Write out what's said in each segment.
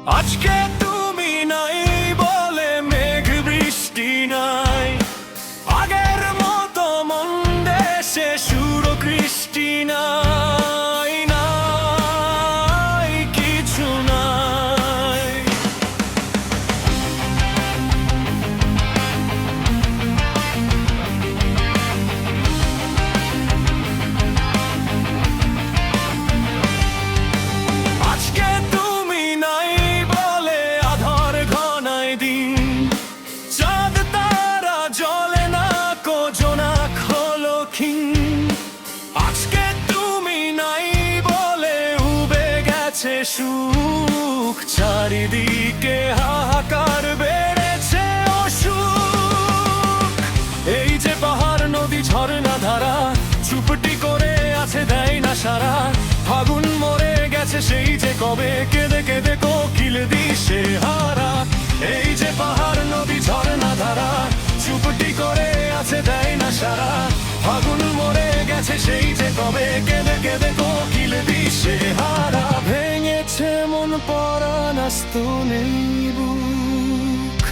আজকে তুমি নাই বলে মেঘ বৃষ্টি নাই, আগের মতো মন দেশে সুর কৃষ্টি নাই, নাই কিছু নাই। আজকে তুমি নাই বলে আধার ঘনায় দিন, চাঁদ তারা জ্বলে না, কো জোনাক হলো ক্ষীণ। আজকে তুমি নাই বলে উবে গেছে সুখ, চারিদিকে হাহাকার বেড়েছে অসুখ। এই যে পাহাড় নদী ঝর্ণা ধারা চুপটি করে আছে, দেয় না সারা। ফাগুন মরে গেছে সেই যে কবে, কেঁদে কেঁদে কোকিল দিশে হারা। এই যে পাহাড় নদী ঝর্ণা ধারা চুপটি করে আছে, দেয় না সারা। ফাগুন মরে গেছে সেই যে কবে, কেঁদে কেঁদে কোকিল দিশে হারা। ভেঙেছে মন পরাণ আস্ত নেই বুক।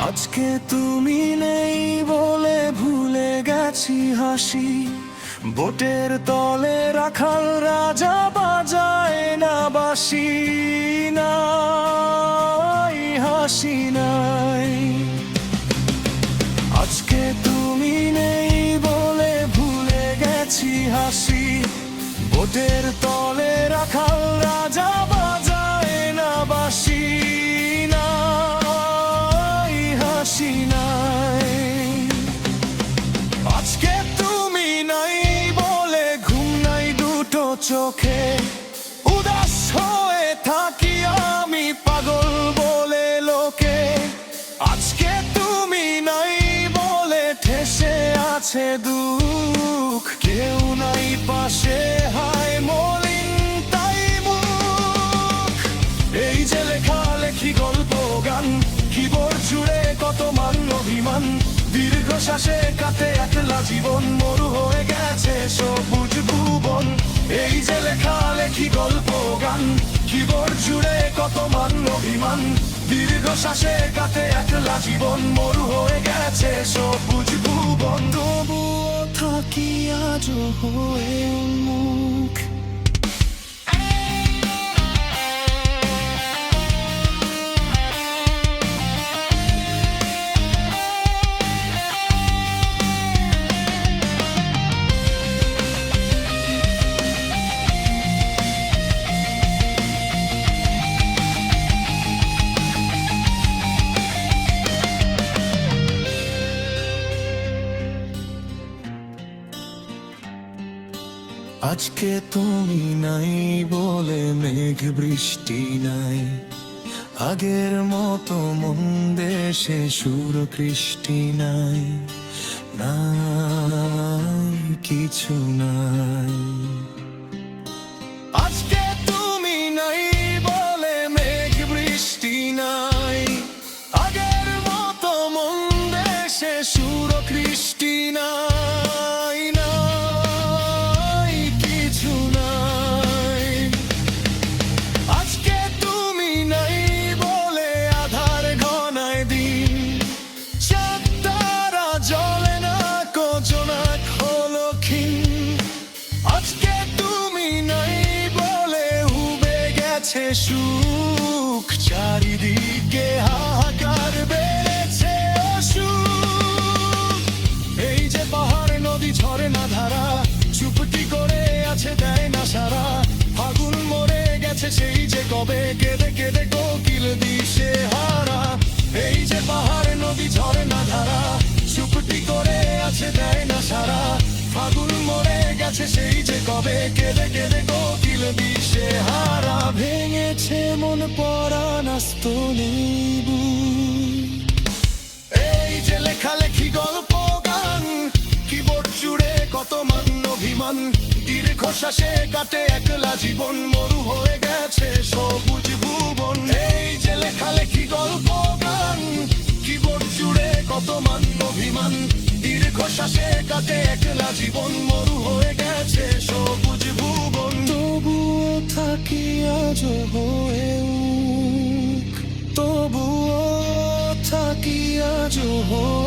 আজকে তুমি নেই বলে ভুলে গেছি হাসি, বোটের তলে রাখাল রাজা বাজায় না বাঁশি, নাই হাসি নাই। আজকে তুমি নেই বলে ভুলে গেছি হাসি, বোটের তলে রাখাল রাজা বাজায় না বাঁশি, হাসি নাই। আজকে তুমি নাই বলে ঘুম নাই দুটো চোখে, উদাস হয়ে থাকি আমি পাগল বলে লোকে। আজকে তুমি নাই বলে ঠেসে আছে দুঃখ, কেউ নাই পাশে হায় মলিন তাই মুখ। এই যে লেখালেখি গল্প গান, কিবোর্ড জুড়ে কত মান অভিমান, দীর্ঘশ্বাসে কাটে একলা জীবন, মরু হয়ে গেছে সবুজ ভুবন। এই যে লেখালেখি গল্প গান, কিবোর্ড জুড়ে কত মান অভিমান, দীর্ঘশ্বাসে কাটে একলা জীবন, মরু হয়ে গেছে সবুজ ভুবন। তবুও থাকি আজও হয়ে মুখ। আজকে তুমি নাই বলে মেঘ বৃষ্টি নাই, আগের মতো মন দেশে সুর কৃষ্টি নাই, নাই কিছু নাই। আজকে তুমি নাই বলে মেঘ বৃষ্টি নাই, আগের মতো মন দেশে সুর কৃষ্টি নাই, নাই কিছু নাই। আজকে তুমি নাই বলে আধার ঘনায় দিন, চাঁদ তারা জ্বলে না, কো জোনাক হলো ক্ষীণ। আজকে তুমি নাই বলে উবে গেছে সুখ, চারিদিকে হাহাকার বেড়েছে অসুখ। এই যে পাহাড় নদী ঝর্ণা ধারা চুপটি করে আছে, দেয় না সারা। ফাগুন মরে গেছে সেই যে কবে, কেঁদে কেঁদে কোকিল দিশে হারা। এই যে পাহাড় নদী ঝর্ণা ধারা চুপটি করে আছে, দেয় না সারা। ফাগুন মরে গেছে সেই যে কবে, কেঁদে কেঁদে কোকিল দিশে হারা। ভেঙেছে মন পরাণ আস্ত নেই বুক। এই যে লেখালেখি গল্প গান, কিবোর্ড জুড়ে কত মান অভিমান দীর্ঘশ্বাসে কাটে একলা জীবন মরু হয়ে গেছে সবুজ ভুবন এই যে লেখালেখি গল্প গান কিবোর্ড জুড়ে কত মান অভিমান দীর্ঘশ্বাসে কাটে একলা জীবন মরু হয়ে গেছে সবুজ ভুবন তবুও থাকি আজ হয়ে উক, তবুও থাকি আজ হয়ে